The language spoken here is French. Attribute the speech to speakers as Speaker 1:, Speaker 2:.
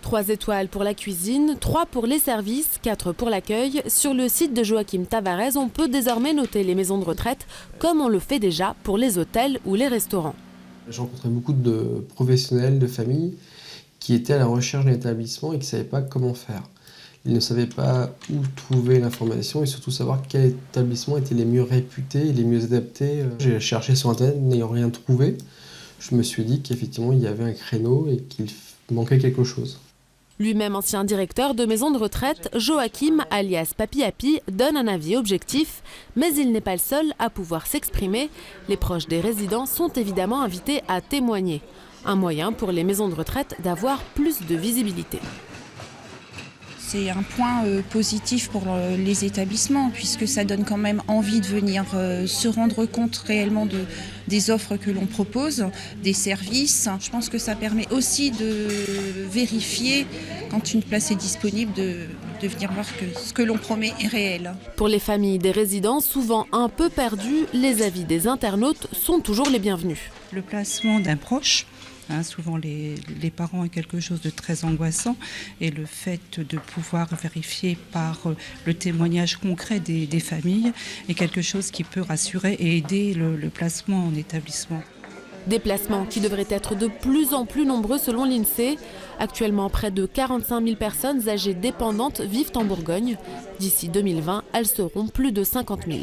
Speaker 1: 3 étoiles pour la cuisine, 3 pour les services, 4 pour l'accueil. Sur le site de Joachim Tavares, on peut désormais noter les maisons de retraite comme on le fait déjà pour les hôtels ou les restaurants.
Speaker 2: J'ai rencontré beaucoup de professionnels, de familles qui étaient à la recherche d'un établissement et qui ne savaient pas comment faire. Ils ne savaient pas où trouver l'information et surtout savoir quel établissement était les mieux réputés et les mieux adaptés. J'ai cherché sur Internet, n'ayant rien trouvé. Je me suis dit qu'effectivement il y avait un créneau et qu'il manquait quelque chose.
Speaker 1: Lui-même ancien directeur de maison de retraite, Joachim, alias Papi Happy, donne un avis objectif, mais il n'est pas le seul à pouvoir s'exprimer. Les proches des résidents sont évidemment invités à témoigner. Un moyen pour les maisons de retraite d'avoir plus de visibilité.
Speaker 3: C'est un point positif pour les établissements puisque ça donne quand même envie de venir se rendre compte réellement des offres que l'on propose, des services. Je pense que ça permet aussi de vérifier quand une place est disponible, de venir voir que ce que l'on promet est réel.
Speaker 1: Pour les familles des résidents, souvent un peu perdues, les avis des internautes sont toujours les bienvenus.
Speaker 4: Le placement d'un proche. Souvent les parents ont quelque chose de très angoissant et le fait de pouvoir vérifier par le témoignage concret des familles est quelque chose qui peut rassurer et aider le placement en établissement.
Speaker 1: Des placements qui devraient être de plus en plus nombreux selon l'INSEE. Actuellement, près de 45 000 personnes âgées dépendantes vivent en Bourgogne. D'ici 2020, elles seront plus de 50 000.